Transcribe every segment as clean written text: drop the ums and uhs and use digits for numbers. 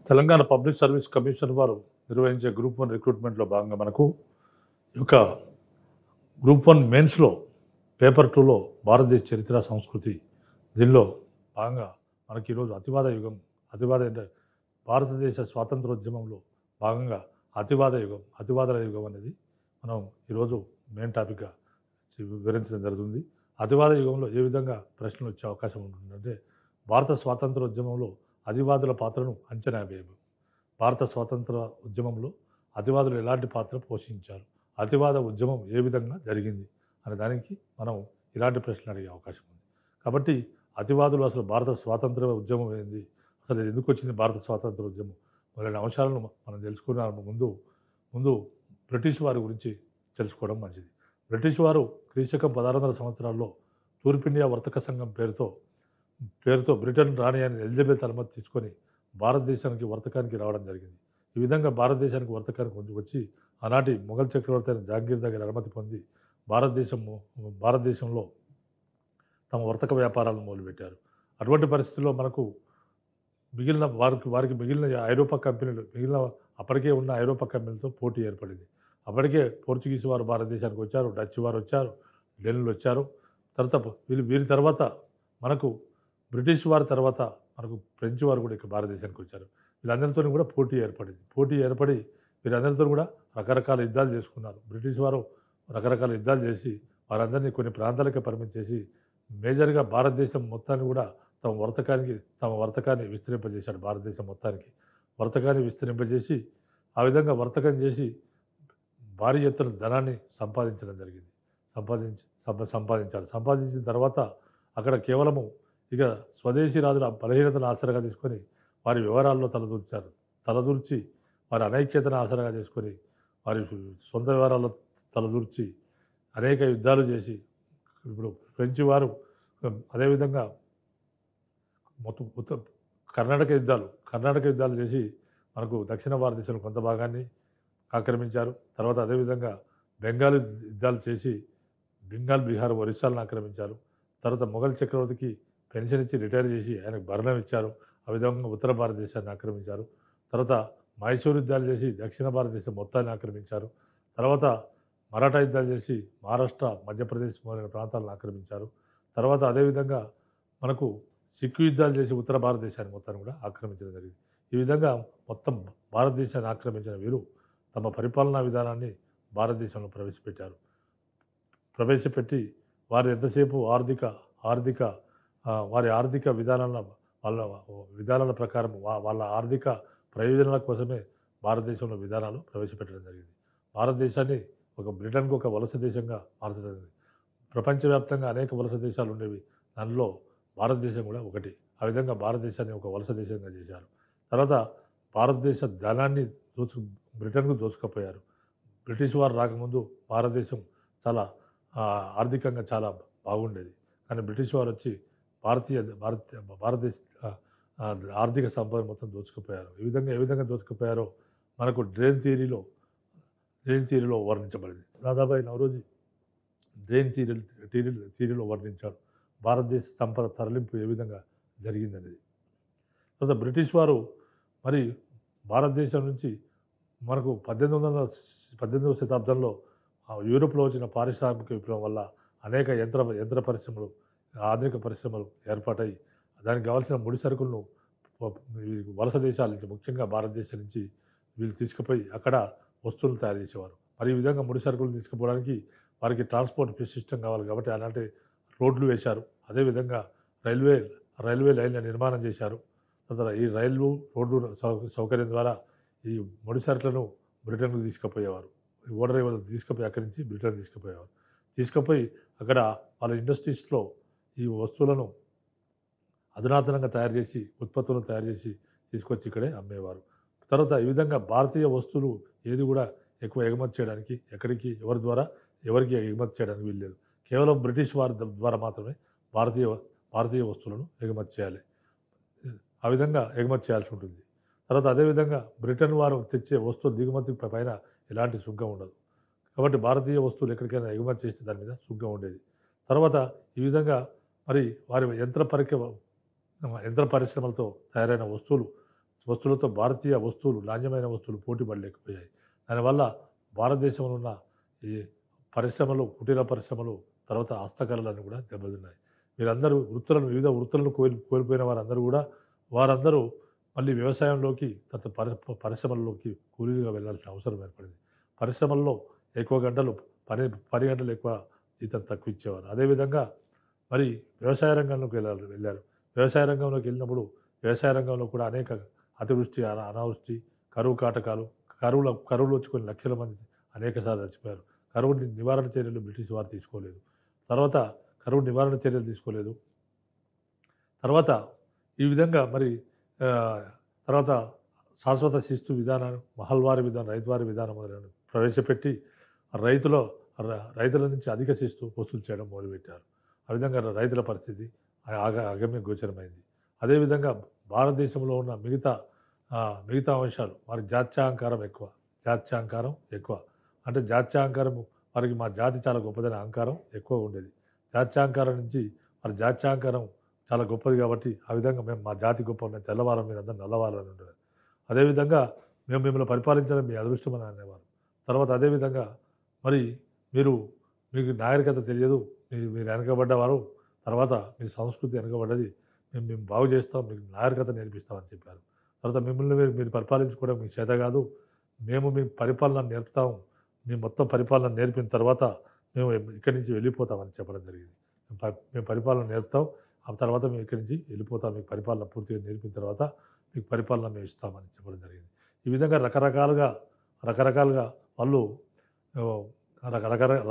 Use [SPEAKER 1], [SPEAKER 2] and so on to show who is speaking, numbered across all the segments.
[SPEAKER 1] Telangana public service commission వారు నిర్వహించే group 1 రిక్రూట్మెంట్‌లో భాగంగా మనకు ఈ యొక్క గ్రూప్ 1 మెయిన్స్‌లో పేపర్ 2లో భారతదేశ చరిత్ర, సంస్కృతి దీనిలో భాగంగా మనకి ఈరోజు అతివాద అంటే భారతదేశ స్వాతంత్రోద్యమంలో భాగంగా అతివాదుల యుగం అనేది మనం ఈరోజు మెయిన్ టాపిక్‌గా వివరించడం జరుగుతుంది. అతివాద యుగంలో ఏ విధంగా ప్రశ్నలు వచ్చే అవకాశం ఉంటుందంటే భారత స్వాతంత్రోద్యమంలో అతివాదుల పాత్రను అంచనా వేయము. భారత స్వాతంత్ర ఉద్యమంలో అతివాదులు ఎలాంటి పాత్ర పోషించారు? అతివాద ఉద్యమం ఏ విధంగా జరిగింది? అనే దానికి మనం ఇలాంటి ప్రశ్నలు అడిగే అవకాశం ఉంది. కాబట్టి అతివాదులు అసలు భారత స్వాతంత్ర ఉద్యమం ఏంది? అసలు ఎందుకు వచ్చింది భారత స్వాతంత్ర ఉద్యమం? మొదలైన అంశాలను మనం తెలుసుకునే ముందు బ్రిటిష్ వారి గురించి తెలుసుకోవడం మంచిది. బ్రిటిష్ వారు క్రీశకం 1600 సంవత్సరాల్లో తూర్పిండియా వర్తక సంఘం పేరుతో బ్రిటన్ రాణి అయిన ఎలిజబెత్ అనుమతి తీసుకొని భారతదేశానికి వర్తకానికి రావడం జరిగింది. ఈ విధంగా భారతదేశానికి వర్తకానికి వచ్చి ఆనాటి మొఘల్ చక్రవర్తి అయిన జహాంగీర్ దగ్గర అనుమతి పొంది భారతదేశంలో తమ వర్తక వ్యాపారాలను మొదలుపెట్టారు. అటువంటి పరిస్థితుల్లో మనకు మిగిలిన అప్పటికే ఉన్న ఐరోపా కంపెనీలతో పోటీ ఏర్పడింది. అప్పటికే పోర్చుగీస్ వారు భారతదేశానికి వచ్చారు, డచ్ వారు వచ్చారు, డెన్నులు వచ్చారు. తర్వాత వీరి తర్వాత మనకు బ్రిటిష్ వారి తర్వాత మనకు ఫ్రెంచ్ వారు కూడా ఇక్కడ భారతదేశానికి వచ్చారు. వీళ్ళందరితో కూడా పోటీ ఏర్పడి వీరందరితో కూడా రకరకాల యుద్ధాలు చేసుకున్నారు. బ్రిటిష్ వారు రకరకాల యుద్ధాలు చేసి వారందరినీ కొన్ని ప్రాంతాలకే పరిమితి చేసి మేజర్గా భారతదేశం మొత్తాన్ని కూడా తమ వర్తకాన్ని విస్తరింపజేశాడు. భారతదేశం మొత్తానికి వర్తకాన్ని విస్తరింపజేసి ఆ విధంగా వర్తకం చేసి భారీ ఎత్తున ధనాన్ని సంపాదించడం జరిగింది. సంపాదించిన తర్వాత అక్కడ కేవలము ఇక స్వదేశీ రాజుల బలహీనతను ఆసరాగా తీసుకొని వారి వ్యవహారాల్లో తలదూర్చి వారి అనైక్యతను ఆసరాగా చేసుకొని వారి సొంత వ్యవహారాల్లో తలదూర్చి అనేక యుద్ధాలు చేసి ఇప్పుడు ఫ్రెంచ్ వారు అదేవిధంగా మొత్తం కర్ణాటక యుద్ధాలు చేసి మనకు దక్షిణ భారతదేశంలో కొంత భాగాన్ని ఆక్రమించారు. తర్వాత అదేవిధంగా బెంగాల్ యుద్ధాలు చేసి బీహార్, ఒరిస్సాలను ఆక్రమించారు. తర్వాత మొఘల్ చక్రవర్తికి పెన్షన్ ఇచ్చి రిటైర్ చేసి ఆయనకు భరణం ఇచ్చారు. ఆ విధంగా ఉత్తర భారతదేశాన్ని ఆక్రమించారు. తర్వాత మైసూరు యుద్ధాలు చేసి దక్షిణ భారతదేశం మొత్తాన్ని ఆక్రమించారు. తర్వాత మరాఠా యుద్ధాలు చేసి మహారాష్ట్ర, మధ్యప్రదేశ్ మొదలైన ప్రాంతాలను ఆక్రమించారు. తర్వాత అదేవిధంగా మనకు సిక్కు యుద్ధాలు చేసి ఉత్తర భారతదేశాన్ని మొత్తాన్ని కూడా ఆక్రమించడం జరిగింది. ఈ విధంగా మొత్తం భారతదేశాన్ని ఆక్రమించిన వీరు తమ పరిపాలనా విధానాన్ని భారతదేశంలో ప్రవేశపెట్టి వారి ఎంతసేపు వారి ఆర్థిక విధానాల ప్రకారం వాళ్ళ ఆర్థిక ప్రయోజనాల కోసమే భారతదేశంలో విధానాలు ప్రవేశపెట్టడం జరిగింది. భారతదేశాన్ని బ్రిటన్కు ఒక వలస దేశంగా మార్చడం జరిగింది. ప్రపంచవ్యాప్తంగా అనేక వలస దేశాలు ఉండేవి. దానిలో భారతదేశం కూడా ఒకటి. ఆ విధంగా భారతదేశాన్ని ఒక వలస దేశంగా చేశారు. తర్వాత భారతదేశ ధనాన్ని బ్రిటన్కు దోచుకుపోయారు. బ్రిటిష్ వారు రాకముందు భారతదేశం చాలా ఆర్థికంగా చాలా బాగుండేది. కానీ బ్రిటిష్ వారు వచ్చి భారతదేశ ఆర్థిక సంపద మొత్తం దోచుకుపోయారు. ఏ విధంగా దోచుకుపోయారో మనకు డ్రైన్ థియరీలో వర్ణించబడింది. దాదాబాయి నౌరోజీ డ్రైన్ థియరీలో వర్ణించాడు భారతదేశ సంపద తరలింపు ఏ విధంగా జరిగిందనేది. తర్వాత బ్రిటిష్ వారు మరి భారతదేశం నుంచి మనకు 18వ శతాబ్దంలో యూరోప్లో వచ్చిన పారిశ్రామిక విప్లవం వల్ల అనేక యంత్ర పరిశ్రమలు, ఆధునిక పరిశ్రమలు ఏర్పాటై దానికి కావాల్సిన ముడి సరుకులను వలస దేశాల నుంచి, ముఖ్యంగా భారతదేశం నుంచి వీళ్ళు తీసుకుపోయి అక్కడ వస్తువులు తయారు చేసేవారు. మరి ఈ విధంగా ముడి సరుకులను తీసుకుపోవడానికి వారికి ట్రాన్స్పోర్ట్ సిస్టమ్ కావాలి కాబట్టి అలాంటి రోడ్లు వేశారు. అదేవిధంగా రైల్వే లైన్ల నిర్మాణం చేశారు. తర్వాత ఈ రోడ్లు సౌకర్యం ద్వారా ఈ ముడి సరుకులను బ్రిటన్కు తీసుకుపోయేవారు. ఓడరేవు తీసుకుపోయి అక్కడి నుంచి బ్రిటన్ తీసుకుపోయి అక్కడ వాళ్ళ ఇండస్ట్రీస్లో ఈ వస్తువులను అధునాతనంగా తయారు చేసి ఉత్పత్తులను తయారు చేసి తీసుకొచ్చి ఇక్కడే అమ్మేవారు. తర్వాత ఈ విధంగా భారతీయ వస్తువులు ఏది కూడా ఎక్కువ ఎగుమతి చేయడానికి ఎవరికి ఎగుమతి చేయడానికి వీల్లేదు. కేవలం బ్రిటిష్ వారి ద్వారా మాత్రమే భారతీయ వస్తువులను ఎగుమతి చేయాలి. ఆ విధంగా ఎగుమతి చేయాల్సి ఉంటుంది. తర్వాత అదేవిధంగా బ్రిటన్ వారు తెచ్చే వస్తువులు దిగుమతి పైన ఎలాంటి సుంకం ఉండదు. కాబట్టి భారతీయ వస్తువులు ఎక్కడికైనా ఎగుమతి చేస్తే దాని మీద సుంకం ఉండేది. తర్వాత ఈ విధంగా మరి వారి యంత్ర పరిశ్రమలతో తయారైన వస్తువులు వస్తువులతో భారతీయ వస్తువులు, నాణ్యమైన వస్తువులు పోటీ పడలేకపోయాయి. దానివల్ల భారతదేశంలో ఉన్న ఈ పరిశ్రమలు, కుటీర పరిశ్రమలు, తర్వాత హస్తకళలన్నీ కూడా దెబ్బతిన్నాయి. వీరందరూ వివిధ వృత్తులను కోల్పోయిన వారందరూ కూడా వారందరూ మళ్ళీ వ్యవసాయంలోకి, తర్వాత పరిశ్రమల్లోకి కూలీలుగా వెళ్ళాల్సిన అవసరం ఏర్పడింది. పరిశ్రమల్లో ఎక్కువ గంటలు పని పని గంటలు ఎక్కువ, జీతం తక్కువ ఇచ్చేవారు. అదేవిధంగా మరి వ్యవసాయ రంగంలోకి వెళ్ళారు. వ్యవసాయ రంగంలోకి వెళ్ళినప్పుడు వ్యవసాయ రంగంలో కూడా అనేక అతివృష్టి, అనావృష్టి, కరువు కాటకాలు, కరువులు వచ్చి కొన్ని లక్షల మంది అనేకసార్లు చచ్చిపోయారు. కరువు నివారణ చర్యలు బ్రిటిష్ వారు తీసుకోలేదు. తర్వాత కరువు నివారణ చర్యలు తీసుకోలేదు. తర్వాత ఈ విధంగా మరి తర్వాత శాశ్వత శిస్తు విధానాన్ని, మహల్వారీ విధానం, రైతువారీ విధానం మొదలైన ప్రవేశపెట్టి రైతుల నుంచి అధిక శిస్తు వసూలు చేయడం మొదలుపెట్టారు. ఆ విధంగా రైతుల పరిస్థితి అగమ్య గోచరమైంది. అదేవిధంగా భారతదేశంలో ఉన్న మిగతా అంశాలు, వారికి జాత్యాహంకారం ఎక్కువ. అంటే జాత్యాహంకారం, వారికి మా జాతి చాలా గొప్పదనే అహంకారం ఎక్కువ ఉండేది. జాత్యాహంకారం నుంచి వారి జాత్యాహంకారం చాలా గొప్పది కాబట్టి ఆ విధంగా మేము మా జాతి గొప్ప, మేము తెల్లవారం, మీరందరూ నల్లవారని ఉండేవారు. అదేవిధంగా మేము మిమ్మల్ని పరిపాలించడం మీ అదృష్టం అని అనేవారు. తర్వాత అదేవిధంగా మరి మీకు నాగరికత తెలియదు, మీరు వెనకబడ్డవారు, తర్వాత మీ సంస్కృతి వెనకబడ్డది, మేము బాగు చేస్తాం, మీకు నాగరికత నేర్పిస్తామని చెప్పారు. తర్వాత మిమ్మల్ని మీరు పరిపాలించుకోవడం మీకు చేత కాదు, మేము మీ పరిపాలన నేర్పుతాము, మీ మొత్తం పరిపాలన నేర్పిన తర్వాత మేము ఇక్కడి నుంచి వెళ్ళిపోతామని చెప్పడం జరిగింది. మేము పరిపాలన నేర్పుతాం, ఆ తర్వాత మేము ఇక్కడి నుంచి వెళ్ళిపోతాం, మీకు పరిపాలన పూర్తిగా నేర్పిన తర్వాత మీకు పరిపాలన మేము ఇస్తామని చెప్పడం జరిగింది. ఈ విధంగా రకరకాలుగా వాళ్ళు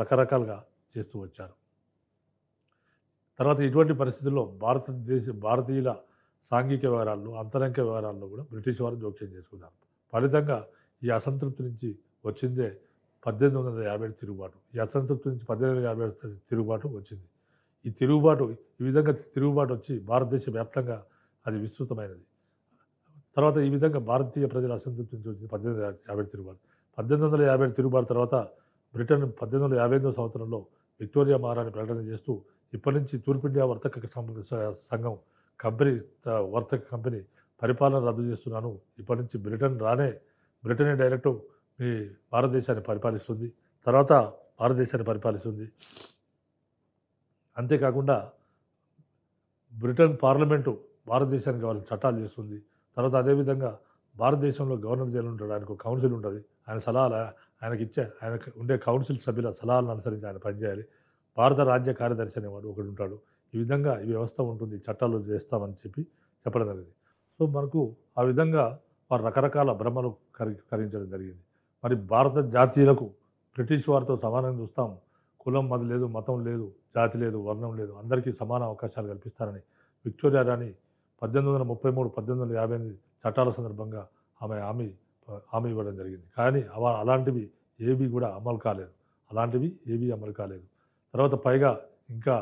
[SPEAKER 1] రకరకాలుగా చేస్తూ వచ్చారు. తర్వాత ఇటువంటి పరిస్థితుల్లో భారతీయుల సాంఘిక వ్యవహారాల్లో, అంతరంగ వ్యవహారాల్లో కూడా బ్రిటిష్ వారు జోక్యం చేసుకున్నారు. ఫలితంగా ఈ అసంతృప్తి నుంచి వచ్చిందే 1857 తిరుగుబాటు. ఈ అసంతృప్తి నుంచి 1857 తిరుగుబాటు వచ్చింది. ఈ విధంగా తిరుగుబాటు వచ్చి భారతదేశ వ్యాప్తంగా అది విస్తృతమైనది. తర్వాత ఈ విధంగా భారతీయ ప్రజల అసంతృప్తి నుంచి వచ్చింది 1857 తిరుగుబాటు. 1857 తిరుగుబాటు తర్వాత బ్రిటన్ 1858 సంవత్సరంలో విక్టోరియా మహారాణి ప్రకటన చేస్తూ ఇప్పటి నుంచి తూర్పు ఇండియా వర్తక సంఘం వర్తక కంపెనీ పరిపాలన రద్దు చేస్తున్నాను, ఇప్పటి నుంచి బ్రిటనే డైరెక్ట్ మీ భారతదేశాన్ని పరిపాలిస్తుంది, తర్వాత భారతదేశాన్ని పరిపాలిస్తుంది. అంతేకాకుండా బ్రిటన్ పార్లమెంటు భారతదేశానికి కావాల్సిన చట్టాలు చేస్తుంది. తర్వాత అదేవిధంగా భారతదేశంలో గవర్నర్ జనరల్ ఉంటాడు, ఆయనకు కౌన్సిల్ ఉంటుంది, ఆయనకు ఉండే కౌన్సిల్ సభ్యుల సలహాలను అనుసరించి ఆయన పనిచేయాలి. భారత రాజ్య కార్యదర్శి అనేవాడు ఒకడు ఉంటాడు. ఈ విధంగా ఈ వ్యవస్థ ఉంటుంది, చట్టాలు చేస్తామని చెప్పడం జరిగింది. సో మనకు ఆ విధంగా వారు రకరకాల భ్రమలు కలిగించడం జరిగింది. మరి భారత జాతీయులకు బ్రిటిష్ వారితో సమానంగా చూస్తాం, కులం మతం లేదు, మతం లేదు, జాతి లేదు, వర్ణం లేదు, అందరికీ సమాన అవకాశాలు కల్పిస్తారని విక్టోరియా రాణి 1833, 1858 చట్టాల సందర్భంగా హామీ ఇవ్వడం జరిగింది. కానీ అలాంటివి ఏవి కూడా అమలు కాలేదు. తర్వాత పైగా ఇంకా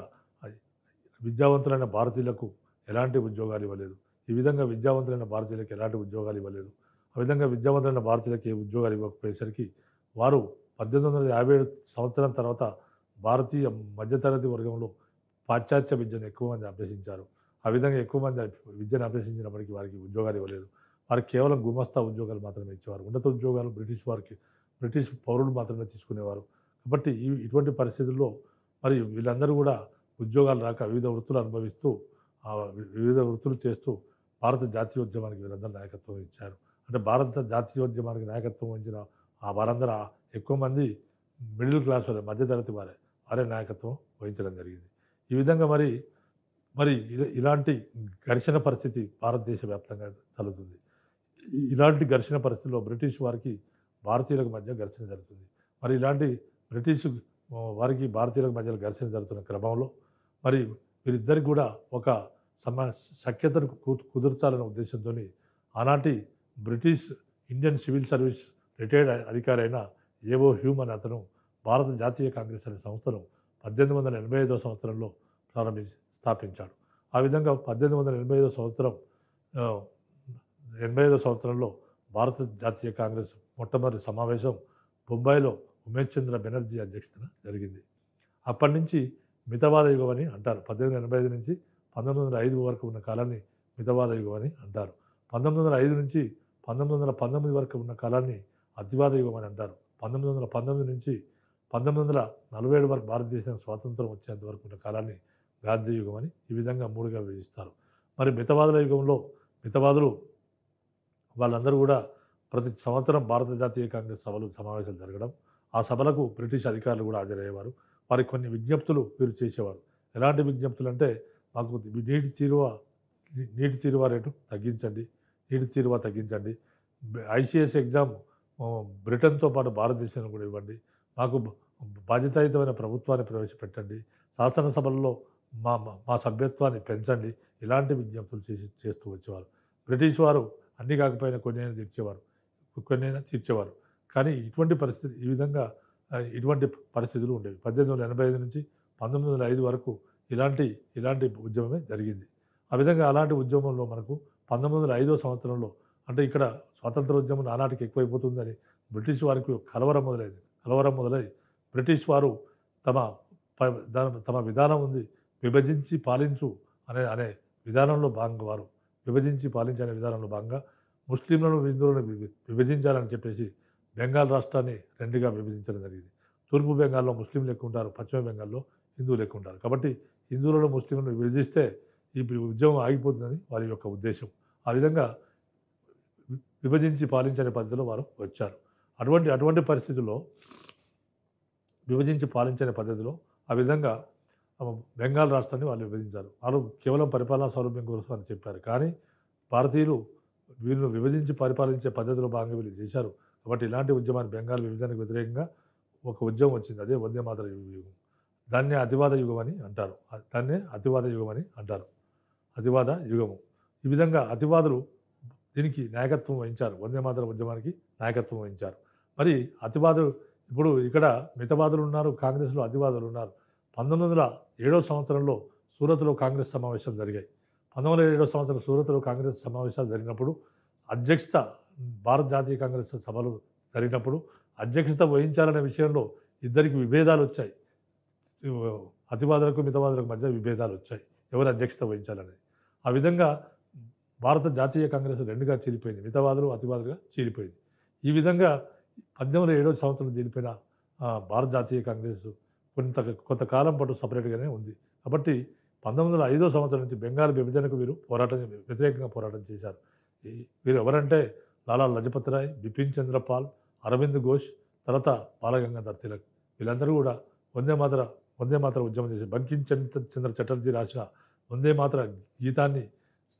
[SPEAKER 1] విద్యావంతులైన భారతీయులకు ఎలాంటి ఉద్యోగాలు ఇవ్వలేదు. ఈ విధంగా విద్యావంతులైన భారతీయులకు ఎలాంటి ఉద్యోగాలు ఇవ్వలేదు. ఆ విధంగా విద్యావంతులైన భారతీయులకు ఏ ఉద్యోగాలు ఇవ్వకపోయేసరికి వారు 1857 సంవత్సరం తర్వాత భారతీయ మధ్యతరగతి వర్గంలో పాశ్చాత్య విద్యను ఎక్కువ మంది అభ్యసించారు. ఆ విధంగా ఎక్కువ మంది విద్యను అభ్యసించినప్పటికీ వారికి ఉద్యోగాలు ఇవ్వలేదు. వారికి కేవలం గుమస్తా ఉద్యోగాలు మాత్రమే ఇచ్చేవారు. ఉన్నత ఉద్యోగాలు బ్రిటిష్ పౌరులు మాత్రమే తీసుకునేవారు. కాబట్టి ఇటువంటి పరిస్థితుల్లో మరి వీళ్ళందరూ కూడా ఉద్యోగాలు రాక వివిధ వృత్తులు అనుభవిస్తూ, వివిధ వృత్తులు చేస్తూ భారత జాతీయోద్యమానికి వీరందరూ నాయకత్వం ఇచ్చారు. అంటే భారత జాతీయోద్యమానికి నాయకత్వం వహించిన వారందరూ ఎక్కువ మంది మిడిల్ క్లాస్ వారే, మధ్యతరగతి వారే నాయకత్వం వహించడం జరిగింది. ఈ విధంగా మరి ఇలాంటి ఘర్షణ పరిస్థితి భారతదేశ వ్యాప్తంగా జరుగుతుంది. ఇలాంటి ఘర్షణ పరిస్థితుల్లో బ్రిటిష్ వారికి భారతీయులకు మధ్య ఘర్షణ జరుగుతుంది. మరి ఇలాంటి బ్రిటిష్ వారికి భారతీయులకు మధ్య ఘర్షణ జరుగుతున్న క్రమంలో మరి వీరిద్దరికి కూడా ఒక సఖ్యతను కుదుర్చాలనే ఉద్దేశంతో ఆనాటి British Indian civil service retired అధికారి అయిన ఏవో హ్యూమ్ అనే అతను భారత జాతీయ కాంగ్రెస్ అనే సంస్థను 1885 సంవత్సరంలో స్థాపించాడు. ఆ విధంగా 1885 సంవత్సరంలో భారత జాతీయ కాంగ్రెస్ మొట్టమొదటి సమావేశం బొంబాయిలో ఉమేష్ చంద్ర బెనర్జీ అధ్యక్షతన జరిగింది. అప్పటి నుంచి మితవాద యుగం అని అంటారు. 1885 నుంచి 1905 వరకు ఉన్న కాలాన్ని మితవాద యుగం అని అంటారు. 1905 నుంచి 1919 వరకు ఉన్న కాలాన్ని అతివాద యుగం అని అంటారు. 1919 నుంచి 1947 వరకు భారతదేశం స్వాతంత్రం వచ్చేంత వరకు ఉన్న కాలాన్ని గాంధీ యుగం అని ఈ విధంగా 3గా విభజిస్తారు. మరి మితవాదుల యుగంలో మితవాదులు వాళ్ళందరూ కూడా ప్రతి సంవత్సరం భారత జాతీయ కాంగ్రెస్ సమావేశాలు జరగడం, ఆ సభలకు బ్రిటిష్ అధికారులు కూడా హాజరయ్యేవారు. వారికి కొన్ని విజ్ఞప్తులు వీరు చేసేవారు. ఎలాంటి విజ్ఞప్తులు అంటే, మాకు నీటి తీరువ రేటు తగ్గించండి, నీటి తీరువ తగ్గించండి, ఐసీఎస్ ఎగ్జామ్ బ్రిటన్తో పాటు భారతదేశానికి కూడా ఇవ్వండి, మాకు బాధ్యతాయుతమైన ప్రభుత్వాన్ని ప్రవేశపెట్టండి, శాసనసభల్లో మా మా సభ్యత్వాన్ని పెంచండి, ఇలాంటి విజ్ఞప్తులు చేస్తూ వచ్చేవారు. బ్రిటిష్ వారు అన్నీ కాకపోయినా కొన్నైనా తీర్చేవారు. కానీ ఇటువంటి పరిస్థితులు ఉండేవి. 1885 నుంచి 1905 వరకు ఇలాంటి ఉద్యమమే జరిగింది. ఆ విధంగా అలాంటి ఉద్యమంలో మనకు 1905 సంవత్సరంలో, అంటే ఇక్కడ స్వాతంత్రోద్యమం నానాటికి ఎక్కువైపోతుందని బ్రిటిష్ వారికి కలవరం మొదలై బ్రిటిష్ వారు తమ విధానం ఉంది, విభజించి పాలించు అనే విధానంలో భాగంగా వారు విభజించి పాలించే విధానంలో భాగంగా ముస్లింలను హిందువులను విభజించాలని చెప్పేసి బెంగాల్ రాష్ట్రాన్ని 2గా విభజించడం జరిగింది. తూర్పు బెంగాల్లో ముస్లింలు ఎక్కువ ఉంటారు, పశ్చిమ బెంగాల్లో హిందువులు ఎక్కువ ఉంటారు. కాబట్టి హిందువులను ముస్లింలను విభజిస్తే ఈ ఉద్యమం ఆగిపోతుందని వారి యొక్క ఉద్దేశం. ఆ విధంగా విభజించి పాలించనే పద్ధతిలో వారు వచ్చారు. అటువంటి పరిస్థితుల్లో విభజించి పాలించనే పద్ధతిలో ఆ విధంగా బెంగాల్ రాష్ట్రాన్ని వాళ్ళు విభజించారు. వాళ్ళు కేవలం పరిపాలనా సౌలభ్యం కోసం అని చెప్పారు. కానీ భారతీయులు వీళ్ళు విభజించి పరిపాలించే పద్ధతిలో భాగంగా వీళ్ళు చేశారు. కాబట్టి ఇలాంటి ఉద్యమాన్ని, బెంగాల్ విభజనకు వ్యతిరేకంగా ఒక ఉద్యమం వచ్చింది. అదే వందే మాతర యుగం. దాన్నే అతివాద యుగం అని అంటారు. అతివాద యుగము. ఈ విధంగా అతివాదులు దీనికి నాయకత్వం వహించారు. వందే మాతర ఉద్యమానికి నాయకత్వం వహించారు. మరి అతివాదులు ఇప్పుడు ఇక్కడ మితవాదులు ఉన్నారు, కాంగ్రెస్లో అతివాదులు ఉన్నారు. 1907 సంవత్సరంలో సూరత్లో కాంగ్రెస్ సమావేశాలు జరిగాయి. 1907 సంవత్సరం సూరత్లో కాంగ్రెస్ సమావేశాలు జరిగినప్పుడు భారత జాతీయ కాంగ్రెస్ సభలు జరిగినప్పుడు అధ్యక్షత వహించాలనే విషయంలో ఇద్దరికి విభేదాలు వచ్చాయి. అతివాదులకు మితవాదులకు మధ్య విభేదాలు వచ్చాయి, ఎవరు అధ్యక్షత వహించాలనేది. ఆ విధంగా భారత జాతీయ కాంగ్రెస్ 2గా చీలిపోయింది, మితవాదులు అతివాదులుగా చీలిపోయింది. ఈ విధంగా 1907 సంవత్సరం చీలిపోయిన భారత జాతీయ కాంగ్రెస్ కొంతకాలం పాటు సపరేట్గానే ఉంది. కాబట్టి 1905 సంవత్సరం నుంచి బెంగాల్ విభజనకు వీరు వ్యతిరేకంగా పోరాటం చేశారు. వీరు ఎవరంటే లాలా లజపత్ రాయ్, బిపిన్ చంద్రపాల్, అరవింద్ ఘోష్, తర్వాత బాలగంగాధర్ తిలక్. వీళ్ళందరూ కూడా వందే మాతర ఉద్యమం చేసి బంకిం చంద్ర చటర్జీ రాసిన వందే మాతర గీతాన్ని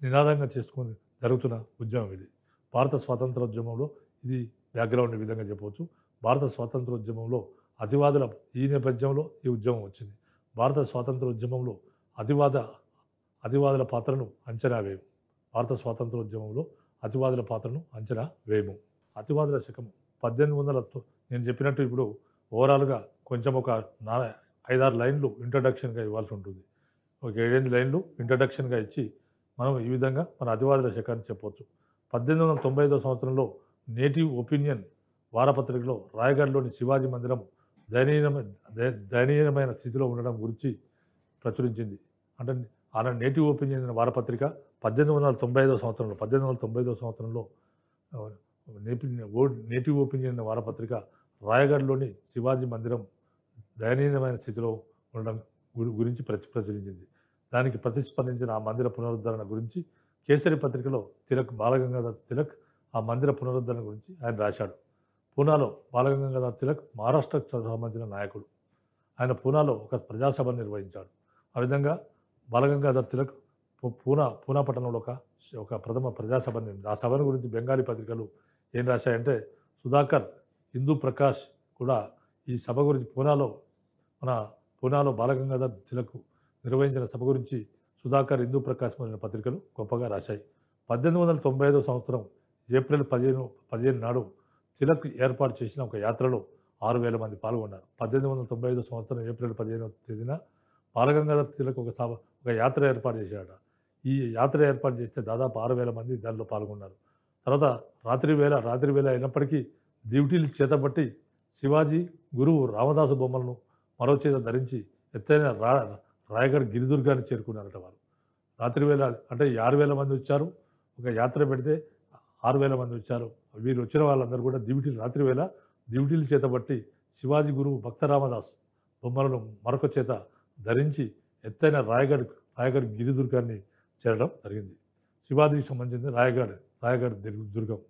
[SPEAKER 1] నినాదంగా చేసుకొని జరుగుతున్న ఉద్యమం ఇది. భారత స్వాతంత్రోద్యమంలో ఇది బ్యాక్గ్రౌండ్ ఈ విధంగా చెప్పవచ్చు. భారత స్వాతంత్రోద్యమంలో ఈ నేపథ్యంలో ఈ ఉద్యమం వచ్చింది. భారత స్వాతంత్రోద్యమంలో అతివాదుల పాత్రను అంచనా వేయము. అతివాదుల శకము 1800 నేను చెప్పినట్టు ఇప్పుడు ఓవరాల్గా కొంచెం ఒక 5-6 లైన్లు ఇంట్రడక్షన్గా ఇవ్వాల్సి ఉంటుంది. ఒక 7-8 లైన్లు ఇంట్రడక్షన్గా ఇచ్చి మనం ఈ విధంగా మన అతివాదుల శకాన్ని చెప్పవచ్చు. 1895 సంవత్సరంలో నేటివ్ ఒపీనియన్ వారపత్రికలో రాయగఢ్లోని శివాజీ మందిరం దయనీయమైన స్థితిలో ఉండడం గురించి ప్రచురించింది. అంటే నేటివ్ ఒపీనియన్ అనే వారపత్రిక 1895 సంవత్సరంలో నేటివ్ ఒపీనియన్ అనే వారపత్రిక రాయగఢ్లోని శివాజీ మందిరం దయనీయమైన స్థితిలో ఉండడం గురించి ప్రచురించింది. దానికి ప్రతిస్పందించిన ఆ మందిర పునరుద్ధరణ గురించి కేసరి పత్రికలో బాలగంగాధర్ తిలక్ ఆ మందిర పునరుద్ధరణ గురించి ఆయన రాశాడు. పూనాలో బాలగంగాధర్ తిలక్ మహారాష్ట్రకు సంబంధించిన నాయకుడు. ఆయన పూనాలో ఒక ప్రజాసభను నిర్వహించాడు. ఆ విధంగా బాలగంగాధర్ తిలక్ పూనా పట్టణంలో ఒక ప్రథమ ప్రజాసభని, ఆ సభను గురించి బెంగాలీ పత్రికలు ఏం రాశాయంటే, సుధాకర్, హిందూ ప్రకాష్ కూడా ఈ సభ గురించి పూనాలో బాలగంగాధర్ తిలక్ నిర్వహించిన సభ గురించి సుధాకర్, హిందూ ప్రకాష్ మొదలైన పత్రికలు గొప్పగా రాశాయి. 1895 సంవత్సరం ఏప్రిల్ 15 నాడు తిలక్ ఏర్పాటు చేసిన ఒక యాత్రలో 6,000 మంది పాల్గొన్నారు. 1895 సంవత్సరం ఏప్రిల్ 15వ తేదీన బాలగంగాధర్ తిలక్ ఒక యాత్ర ఏర్పాటు చేశాడు. ఈ యాత్ర ఏర్పాటు చేస్తే దాదాపు 6,000 మంది దానిలో పాల్గొన్నారు. తర్వాత రాత్రి వేళ అయినప్పటికీ డ్యూటీలు చేతబట్టి శివాజీ గురువు రామదాసు బొమ్మలను మరో చేత ధరించి ఎత్తైన రాయగఢ్ గిరిదుర్గాన్ని చేరుకున్నారట వారు. రాత్రి వేళ అంటే 6,000 మంది వచ్చారు. ఒక యాత్ర పెడితే 6,000 మంది వచ్చారు. వీరు వచ్చిన వాళ్ళందరూ కూడా రాత్రి వేళ దివిటీలు చేతబట్టి శివాజీ గురువు భక్త రామదాస్ బొమ్మలను మరొక చేత ధరించి ఎత్తైన రాయగఢ్ గిరిదుర్గాన్ని చేరడం జరిగింది. శివాజీకి సంబంధించింది రాయగఢ్ దుర్గం.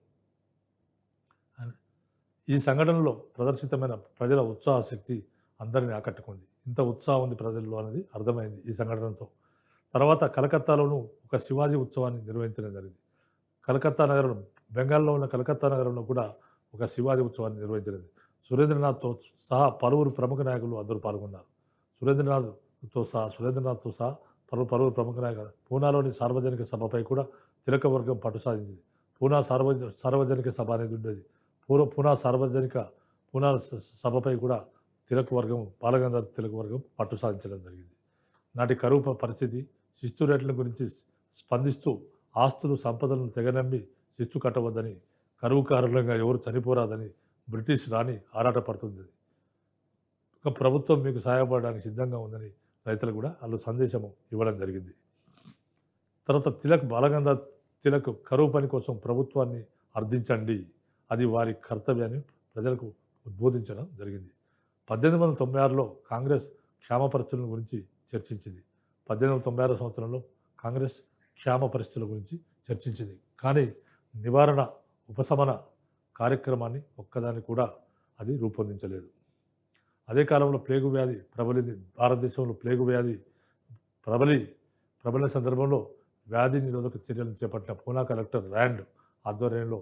[SPEAKER 1] ఈ సంఘటనలో ప్రదర్శితమైన ప్రజల ఉత్సాహ శక్తి అందరినీ ఆకట్టుకుంది. ఇంత ఉత్సాహం ఉంది ప్రజల్లో అనేది అర్థమైంది ఈ సంఘటనతో. తర్వాత కలకత్తాలోనూ ఒక శివాజీ ఉత్సవాన్ని నిర్వహించడం జరిగింది. కలకత్తా నగరం, బెంగాల్లో ఉన్న కలకత్తా నగరంలో కూడా ఒక శివాజీ ఉత్సవాన్ని నిర్వహించలేదు. సురేంద్రనాథ్తో సహా పలువురు ప్రముఖ నాయకులు అందరూ పాల్గొన్నారు. సురేంద్రనాథ్తో సహా పలువురు ప్రముఖ నాయకులు. పూనాలోని సార్వజనిక సభపై కూడా తిలక వర్గం పట్టు సాధించింది. పూనా సార్వజనిక సభ అనేది ఉండేది. పూనా సభపై కూడా బాలగంగాధర తిలక్ వర్గం పట్టు సాధించడం జరిగింది. నాటి కరువు పరిస్థితి, శిస్తు రేట్ల గురించి స్పందిస్తూ ఆస్తులు సంపదలను తెగనమ్మి శిస్తు కట్టవద్దని, కరువు కారణంగా ఎవరు చనిపోరాదని బ్రిటిష్ రాణి ఆరాటపడుతుంది. ఒక ప్రభుత్వం మీకు సహాయపడడానికి సిద్ధంగా ఉందని రైతులు కూడా వాళ్ళు సందేశం ఇవ్వడం జరిగింది. తర్వాత బాలగంగాధర తిలక్ కరువు పని కోసం ప్రభుత్వాన్ని అర్థించండి, అది వారి కర్తవ్యాన్ని ప్రజలకు ఉద్బోధించడం జరిగింది. 1896లో కాంగ్రెస్ క్షామ పరిస్థితుల గురించి చర్చించింది. 1896 సంవత్సరంలో కాంగ్రెస్ క్షామ పరిస్థితుల గురించి చర్చించింది. కానీ నివారణ ఉపశమన కార్యక్రమాన్ని ఒక్కదాన్ని కూడా అది రూపొందించలేదు. అదే కాలంలో ప్లేగు వ్యాధి ప్రబలింది. భారతదేశంలో ప్లేగు వ్యాధి ప్రబలిన సందర్భంలో వ్యాధి నిరోధక చర్యలను చేపట్టిన పూనా కలెక్టర్ ర్యాండ్ ఆధ్వర్యంలో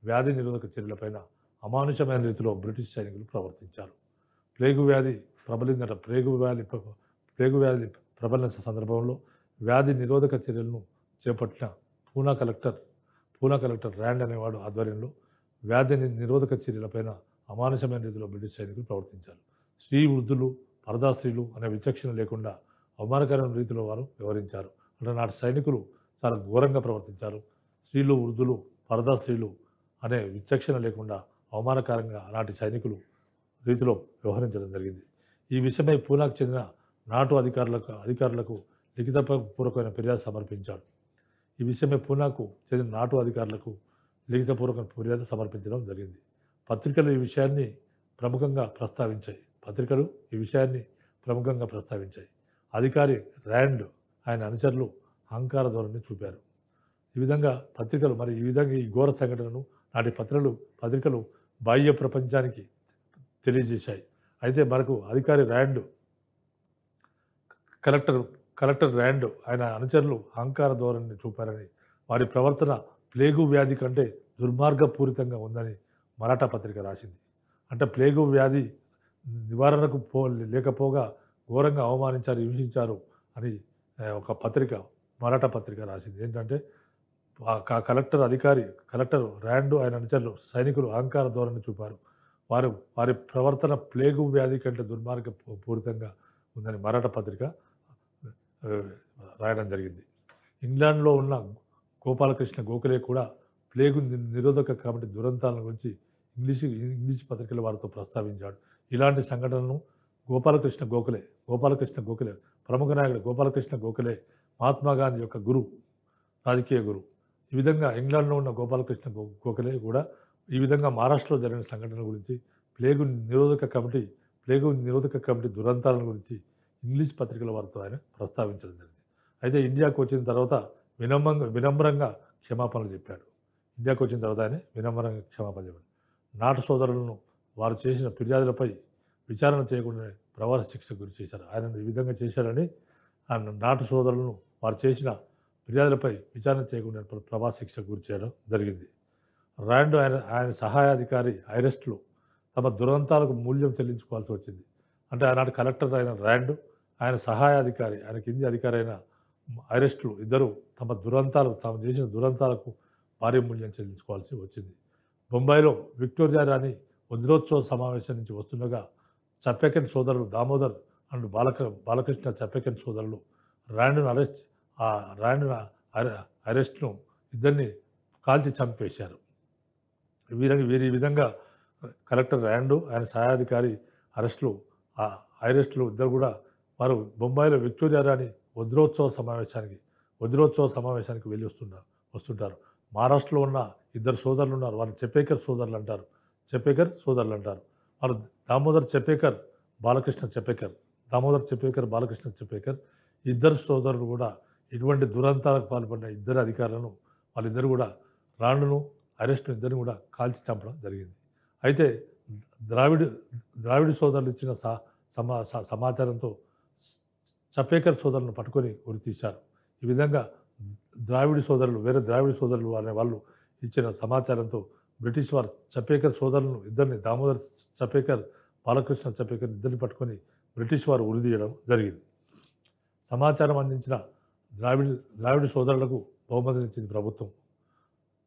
[SPEAKER 1] వ్యాధి నిరోధక చర్యలపైన అమానుషమైన రీతిలో బ్రిటిష్ సైనికులు ప్రవర్తించారు. ప్లేగు వ్యాధి ప్రబలిందట. ప్లేగు వ్యాధి ప్రబలిన సందర్భంలో వ్యాధి నిరోధక చర్యలను చేపట్టిన పూనా కలెక్టర్ ర్యాండ్ అనేవాడు ఆధ్వర్యంలో వ్యాధి నిరోధక చర్యలపైన అమానుషమైన రీతిలో బ్రిటిష్ సైనికులు ప్రవర్తించారు. స్త్రీ, వృద్ధులు, పరదా స్త్రీలు అనే విచక్షణ లేకుండా అవమానకరమైన రీతిలో వారు వ్యవహరించారు. అంటే నాటి సైనికులు చాలా ఘోరంగా ప్రవర్తించారు. స్త్రీలు, వృద్ధులు, పరదా స్త్రీలు అనే విచక్షణ లేకుండా అవమానకరంగా నాటి సైనికులు రీతిలో వ్యవహరించడం జరిగింది. ఈ విషయమై పూనాకు చెందిన నాటు అధికారులకు లిఖితపూర్వకమైన ఫిర్యాదు సమర్పించాడు. ఈ విషయమై పూనాకు చెందిన నాటు అధికారులకు లిఖితపూర్వక ఫిర్యాదు సమర్పించడం జరిగింది. పత్రికలు ఈ విషయాన్ని ప్రముఖంగా ప్రస్తావించాయి. అధికారి ర్యాండ్ ఆయన అనుచరులు అహంకార ధోరణి చూపారు. ఈ విధంగా ఈ ఘోర సంఘటనను నాటి పత్రికలు బాహ్య ప్రపంచానికి తెలియజేశాయి. అయితే మనకు అధికారి ర్యాండ్, కలెక్టర్ ర్యాండ్ ఆయన అనుచరులు అహంకార ధోరణిని చూపారని, వారి ప్రవర్తన ప్లేగు వ్యాధి కంటే దుర్మార్గపూరితంగా ఉందని మరాఠా పత్రిక రాసింది. అంటే ప్లేగు వ్యాధి నివారణకు లేకపోగా ఘోరంగా అవమానించారు, హింసించారు అని ఒక మరాఠా పత్రిక రాసింది. ఏంటంటే కలెక్టర్ ర్యాండ్ ఆయన అనుచరులు సైనికులు అహంకార ధోరణి చూపారు. వారి ప్రవర్తన ప్లేగు వ్యాధి కంటే దుర్మార్గపూరితంగా ఉందని మరాఠా పత్రిక రాయడం జరిగింది. ఇంగ్లాండ్లో ఉన్న గోపాలకృష్ణ గోఖలే కూడా ప్లేగు నిరోధక కమిటీ దురంతాల గురించి ఇంగ్లీష్ పత్రికల వారితో ప్రస్తావించాడు. ఇలాంటి సంఘటనలను గోపాలకృష్ణ గోఖలే ప్రముఖ నాయకుడు గోపాలకృష్ణ గోఖలే మహాత్మా గాంధీ యొక్క రాజకీయ గురువు. ఈ విధంగా ఇంగ్లాండ్లో ఉన్న గోపాలకృష్ణ గోఖలే కూడా ఈ విధంగా మహారాష్ట్రలో జరిగిన సంఘటనల గురించి ప్లేగు నిరోధక కమిటీ దురంతాల గురించి ఇంగ్లీష్ పత్రికల వారితో ఆయన ప్రస్తావించడం జరిగింది. అయితే ఇండియాకు వచ్చిన తర్వాత వినమ్రంగా క్షమాపణలు చెప్పాడు. నాటు సోదరులను వారు చేసిన ఫిర్యాదులపై విచారణ చేయకుండా ప్రవాస శిక్షకు గురి చేశారు. ఆయన ఈ విధంగా చేశారని నాటు సోదరులను వారు చేసిన ఫిర్యాదులపై విచారణ చేయకుండా ప్రవాస శిక్షకు గురి చేయడం జరిగింది. ర్యాండ్ ఆయన సహాయాధికారి ఐరెస్టులు తమ దురంతాలకు మూల్యం చెల్లించుకోవాల్సి వచ్చింది. అంటే ఆనాటి కలెక్టర్ అయిన ర్యాండ్, ఆయన సహాయాధికారి, ఆయన కింది అధికారి అయిన ఐరెస్టులు ఇద్దరు తాము చేసిన దురంతాలకు భారీ మూల్యం చెల్లించుకోవాల్సి వచ్చింది. బొంబాయిలో విక్టోరియా రాణి వజ్రోత్సవ సమావేశం నుంచి వస్తుండగా చప్పెకెన్ సోదరులు దామోదర్ అండ్ బాలకృష్ణ చప్పెకెన్ సోదరులు ర్యాండ్ అరెస్ట్ను ఇద్దరిని కాల్చి చంపేశారు. వీరి విధంగా కలెక్టర్ ర్యాండ్, ఆయన సహాయాధికారి ఐరెస్టులు ఇద్దరు కూడా వారు బొంబాయిలో విక్టోరియా రాణి వజ్రోత్సవ సమావేశానికి వెళ్ళి వస్తుంటారు. మహారాష్ట్రలో ఉన్న ఇద్దరు సోదరులు ఉన్నారు. వారిని చెపేకర్ సోదరులు అంటారు. చెపేకర్ సోదరులు అంటారు. వారు దామోదర్ చెపేకర్, బాలకృష్ణ చెపేకర్. దామోదర్ చెపేకర్, బాలకృష్ణ చెపేకర్ ఇద్దరు సోదరులు కూడా ఇటువంటి దురంతాలకు పాల్పడిన ఇద్దరు అధికారులను వాళ్ళిద్దరు కూడా రాండును అరెస్ట్ను ఇద్దరిని కూడా కాల్చి చంపడం జరిగింది. అయితే ద్రావిడ్ ద్రావిడ్ సోదరులు ఇచ్చిన సమాచారంతో చపేకర్ సోదరులను పట్టుకొని ఉరితీశారు. ఈ విధంగా వేరే ద్రావిడ సోదరులు అనే వాళ్ళు ఇచ్చిన సమాచారంతో బ్రిటిష్ వారు చపేకర్ సోదరులను ఇద్దరిని, దామోదర్ చపేకర్, బాలకృష్ణ చపేకర్ ఇద్దరిని పట్టుకొని బ్రిటిష్ వారు ఉరితీయడం జరిగింది. సమాచారం అందించిన ద్రావిడ సోదరులకు బహుమతినిచ్చింది ప్రభుత్వం.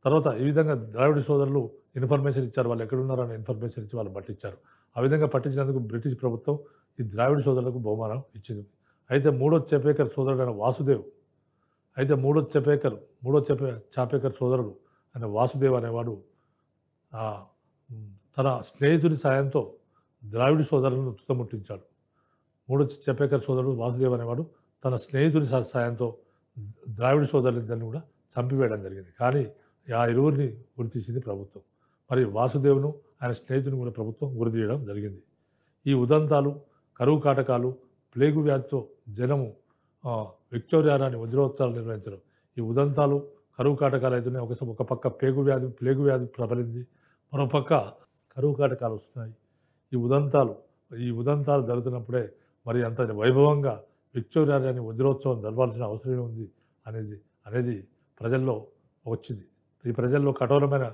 [SPEAKER 1] తర్వాత ఈ విధంగా ద్రావిడ సోదరులు ఇన్ఫర్మేషన్ ఇచ్చారు, వాళ్ళు ఎక్కడున్నారో అనే ఇన్ఫర్మేషన్ ఇచ్చి వాళ్ళు పట్టించారు. ఆ విధంగా పట్టించినందుకు బ్రిటిష్ ప్రభుత్వం ఈ ద్రావిడ సోదరులకు బహుమానం ఇచ్చింది. అయితే మూడో చపేకర్ సోదరుడైన వాసుదేవ్, చాపేకర్ సోదరుడు ఆయన వాసుదేవ్ అనేవాడు తన స్నేహితుడి సాయంతో ద్రావిడ సోదరులను తుతముట్టించాడు. మూడో చపేకర్ సోదరుడు వాసుదేవ్ అనేవాడు తన స్నేహితుడి సాయంతో ద్రావిడ సోదరులిద్దరిని కూడా చంపివేయడం జరిగింది. కానీ ఆ ఇరువురిని గుర్తించింది ప్రభుత్వం. మరి వాసుదేవ్ను ఆయన స్నేహితుని కూడా ప్రభుత్వం గురితీయడం జరిగింది. ఈ ఉదంతాలు, కరువు కాటకాలు, ప్లేగు వ్యాధితో జనము విక్టోరియా రాణి వజ్రోత్సవాలు నిర్వహించడం. ఈ ఉదంతాలు, కరువు కాటకాలు అయితేనే ఒక పక్క ప్లేగు వ్యాధి ప్రబలింది, మరోపక్క కరువు కాటకాలు వస్తున్నాయి. ఈ ఉదంతాలు జరుగుతున్నప్పుడే మరి అంత వైభవంగా విక్టోరియా రాణి వజ్రోత్సవం జరపాల్సిన అవసరం ఉంది అనేది ప్రజల్లో వచ్చింది. ఈ ప్రజల్లో కఠోరమైన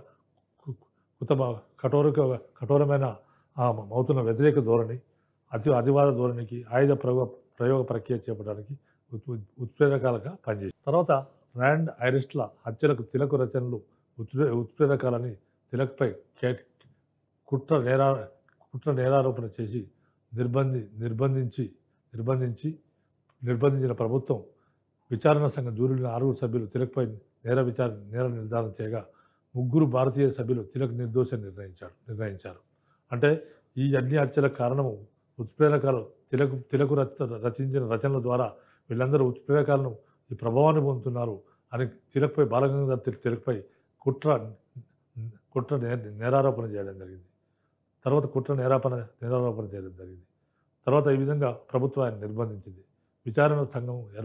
[SPEAKER 1] మౌతున్న వ్యతిరేక ధోరణి, అతివాద ధోరణికి, ఆయుధ ప్రయోగ ప్రక్రియ చేపట్టడానికి ఉత్ప్రేరకాలుగా పనిచేసింది. తర్వాత ర్యాండ్ ఐరిస్ట్ల హత్యలకు తిలక్ రచనలు ఉత్ప్రేరకాలని తిలక్పై కుట్ర నేరారోపణ చేసి నిర్బంధించిన ప్రభుత్వం విచారణ సంఘం జ్యూరీలోని 6 సభ్యులు తిలక్పై నేర నిర్ధారణ చేయగా 3 భారతీయ సభ్యులు తిలక్ నిర్దోషని నిర్ణయించారు. అంటే ఈ అన్ని హత్యలకు కారణము ఉత్ప్రేరకాలు. తిలకు రచించిన రచనల ద్వారా వీళ్ళందరూ ఉత్ప్రేరకాలను ఈ ప్రభావాన్ని పొందుతున్నారు అని బాలగంగాధర్ తిలక్పై కుట్ర నేరారోపణ చేయడం జరిగింది. తర్వాత ఈ విధంగా ప్రభుత్వం ఆయన నిర్బంధించింది. విచారణ సంఘాన్ని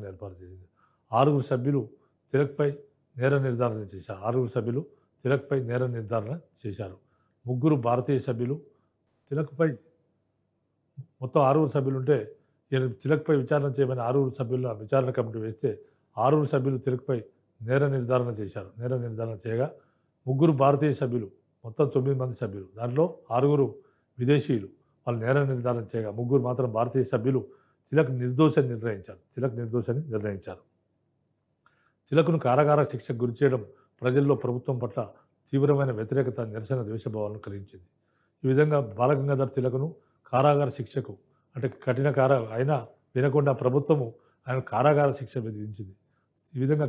[SPEAKER 1] ఏర్పాటు చేసింది. 6 సభ్యులు తిలక్పై నేర నిర్ధారణ చేశారు. 3 భారతీయ సభ్యులు తిలక్పై, మొత్తం 6 సభ్యులు ఉంటే తిలక్పై విచారణ చేయమని 6 సభ్యుల విచారణ కమిటీ వేస్తే 6 సభ్యులు తిలక్పై నేర నిర్ధారణ చేయగా 3 భారతీయ సభ్యులు, మొత్తం 9 మంది సభ్యులు, దాంట్లో 6 విదేశీయులు వాళ్ళు నేర నిర్ధారణ చేయగా 3 మాత్రం భారతీయ సభ్యులు తిలక్ నిర్దోషని నిర్ణయించారు. తిలక్ను కారాగార శిక్షకు గురి చేయడం ప్రజల్లో ప్రభుత్వం పట్ల తీవ్రమైన వ్యతిరేకత, నిరసన, ద్వేషభావాలను కలిగించింది. ఈ విధంగా బాలగంగాధర్ తిలక్ను కారాగార శిక్షకు, అంటే కఠిన అయినా వినకుండా ప్రభుత్వము ఆయన కారాగార శిక్ష విధించింది. ఈ విధంగా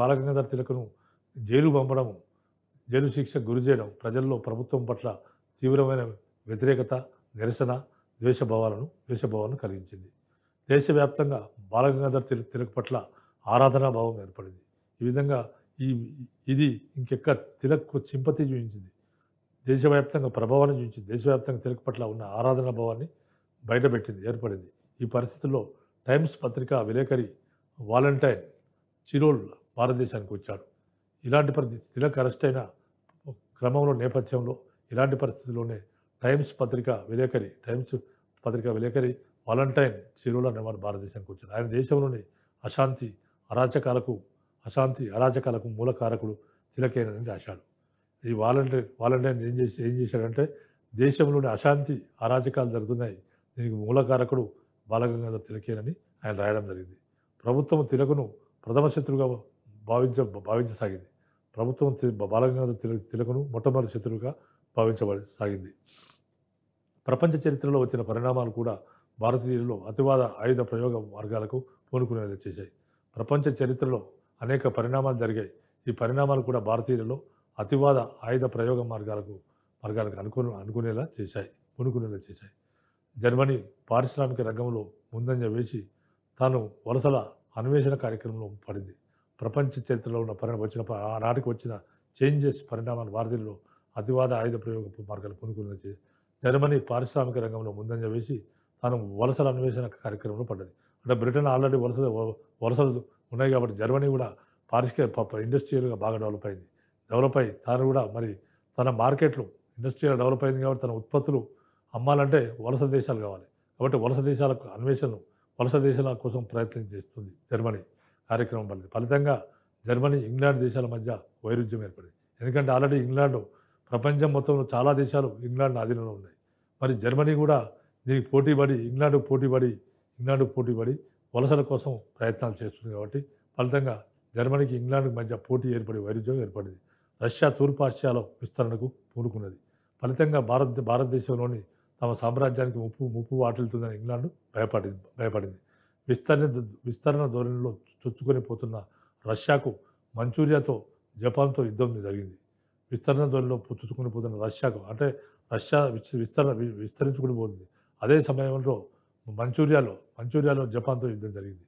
[SPEAKER 1] బాలగంగాధర్ తిలక్ను జైలు శిక్షకు గురి చేయడం ప్రజల్లో ప్రభుత్వం పట్ల తీవ్రమైన వ్యతిరేకత, నిరసన, ద్వేషభావాలను కలిగించింది. దేశవ్యాప్తంగా బాలగంగాధర్ తిలక్ పట్ల ఆరాధనాభావం ఏర్పడింది. ఈ విధంగా ఇది ఇంకెక్క తిలక్కు సింపతి చూపించింది, దేశవ్యాప్తంగా ప్రభావాన్ని చూపించింది, దేశవ్యాప్తంగా తిలక్ పట్ల ఉన్న ఆరాధనాభావాన్ని ఏర్పడింది. ఈ పరిస్థితుల్లో టైమ్స్ పత్రికా విలేకరి వాలంటైన్ చిరోల్ భారతదేశానికి వచ్చాడు. ఇలాంటి తిలక్ అరెస్ట్ అయిన నేపథ్యంలో ఇలాంటి పరిస్థితుల్లోనే టైమ్స్ పత్రికా విలేకరి వాలంటైన్ చిరోల్ అనేవాడు భారతదేశానికి వచ్చాడు. ఆయన దేశంలోని అరాచకాలకు మూలకారకుడు తిలకేనని రాశాడు. ఈ వాలంటైన్ ఏం చేశాడంటే దేశంలోని అరాచకాలు జరుగుతున్నాయి, దీనికి మూలకారకుడు బాలగంగాధర్ తిలకేనని ఆయన రాయడం జరిగింది. ప్రభుత్వం తిలకును ప్రథమ శత్రువుగా భావించసాగింది. ప్రభుత్వం బాలగంగాధర్ తిలకును మొట్టమొదటి శత్రువుగా భావించసాగింది. ప్రపంచ చరిత్రలో వచ్చిన పరిణామాలు కూడా భారతీయులలో అతివాద ఆయుధ ప్రయోగ మార్గాలకు పూనుకునేలా చేశాయి. ప్రపంచ చరిత్రలో అనేక పరిణామాలు జరిగాయి. ఈ పరిణామాలు కూడా భారతీయులలో అతివాద ఆయుధ ప్రయోగ మార్గాలకు పూనుకునేలా చేశాయి. జర్మనీ పారిశ్రామిక రంగంలో ముందంజ వేసి తాను వలసల అన్వేషణ కార్యక్రమంలో పడింది. ప్రపంచ చరిత్రలో ఉన్న ఆనాటికి వచ్చిన చేంజెస్ పరిణామాలు భారతీయుల్లో అతివాద ఆయుధ ప్రయోగ మార్గాలు పూనుకున్నది. జర్మనీ పారిశ్రామిక రంగంలో ముందంజ వేసి తాను వలసల అన్వేషణ కార్యక్రమంలో పడ్డది. అంటే బ్రిటన్ ఆల్రెడీ వలసలు ఉన్నాయి కాబట్టి జర్మనీ కూడా ఇండస్ట్రియల్గా బాగా డెవలప్ అయ్యి తాను కూడా మరి తన మార్కెట్లు ఇండస్ట్రియల్ డెవలప్ అయింది కాబట్టి తన ఉత్పత్తులు అమ్మాలంటే వలస దేశాలు కావాలి. కాబట్టి వలస దేశాల కోసం ప్రయత్నం చేస్తుంది జర్మనీ కార్యక్రమం ఫలితంగా జర్మనీ, ఇంగ్లాండ్ దేశాల మధ్య వైరుధ్యం ఏర్పడింది. ఎందుకంటే ఆల్రెడీ ప్రపంచం మొత్తంలో చాలా దేశాలు ఇంగ్లాండ్ ఆధీనంలో ఉన్నాయి. మరి జర్మనీ కూడా దీనికి ఇంగ్లాండ్కు పోటీపడి వలసల కోసం ప్రయత్నాలు చేస్తుంది కాబట్టి ఫలితంగా జర్మనీకి, ఇంగ్లాండ్కి మధ్య పోటీ వైరుధ్యం ఏర్పడింది. రష్యా తూర్పు ఆసియాలో విస్తరణకు పూనుకున్నది. ఫలితంగా భారతదేశంలోని తమ సామ్రాజ్యానికి ముప్పు వాటిల్తుందని ఇంగ్లాండ్ భయపడింది. విస్తరణ ధోరణిలో చొచ్చుకొని పోతున్న రష్యాకు మంచూరియాతో, జపాన్తో యుద్ధం జరిగింది. విస్తరణ ధోరణిలో చొచ్చుకొని పోతున్న రష్యాకు అంటే రష్యా విస్తరించుకుని పోతుంది. అదే సమయంలో మంచూరియాలో జపాన్తో యుద్ధం జరిగింది.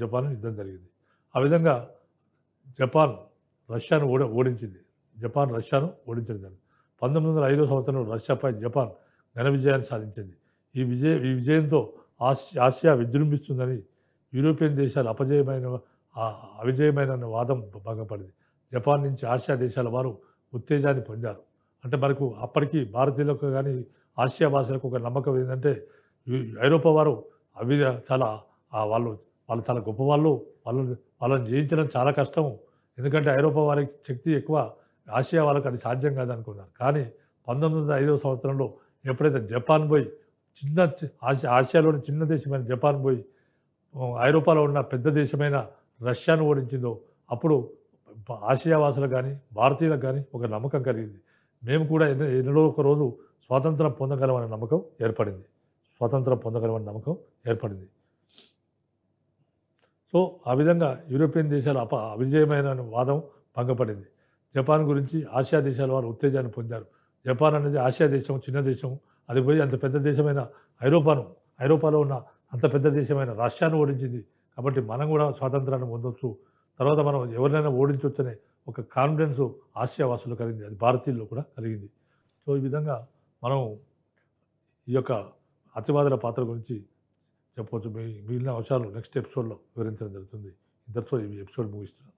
[SPEAKER 1] జపాన్ యుద్ధం జరిగింది. ఆ విధంగా జపాన్ రష్యాను ఓడించింది. 1905 సంవత్సరంలో రష్యాపై జపాన్ ఘన విజయాన్ని సాధించింది. ఈ విజయంతో ఆసియా విజృంభిస్తుందని యూరోపియన్ దేశాలు అవిజయమైన వాదం భంగపడింది. జపాన్ నుంచి ఆసియా దేశాల వారు ఉత్తేజాన్ని పొందారు. అంటే మనకు అప్పటికి భారతీయులకు కానీ ఆసియా భాషలకు ఒక నమ్మకం ఏంటంటే ఐరోపా వారు చాలా వాళ్ళు చాలా గొప్పవాళ్ళు, వాళ్ళని జయించడం చాలా కష్టం. ఎందుకంటే ఐరోపా వారికి శక్తి ఎక్కువ, ఆసియా వాళ్ళకి అది సాధ్యం కాదనుకున్నారు. కానీ 1905 సంవత్సరంలో ఎప్పుడైతే జపాన్ పోయి ఆసియాలోని చిన్న దేశమైన జపాన్ పోయి ఐరోపాలో ఉన్న పెద్ద దేశమైన రష్యాను ఓడించిందో అప్పుడు ఆసియా వాసులకు కానీ భారతీయులకు కానీ ఒక నమ్మకం కలిగింది. మేము కూడా ఎన్నడో ఒక రోజు స్వాతంత్రం పొందగలమనే నమ్మకం ఏర్పడింది. సో ఆ విధంగా యూరోపియన్ దేశాలు అవిజయమైన వాదం భంగపడింది. జపాన్ గురించి ఆసియా దేశాల వారు ఉత్తేజాన్ని పొందారు. జపాన్ అనేది ఆసియా దేశం, చిన్న దేశం. అది పోయి అంత పెద్ద దేశమైన ఐరోపాలో ఉన్న అంత పెద్ద దేశమైన రష్యాను ఓడించింది. కాబట్టి మనం కూడా స్వాతంత్రాన్ని పొందవచ్చు, తర్వాత మనం ఎవరినైనా ఓడించవచ్చనే ఒక కాన్ఫిడెన్స్ ఆసియా వాసులు కలిగింది. అది భారతీయుల్లో కూడా కలిగింది. సో ఈ విధంగా మనం ఈ యొక్క అతివాదుల పాత్ర గురించి చెప్పవచ్చు. మిగిలిన అంశాలు నెక్స్ట్ ఎపిసోడ్లో వివరించడం జరుగుతుంది. ఇంతటితో ఈ ఎపిసోడ్ ముగిస్తున్నాం.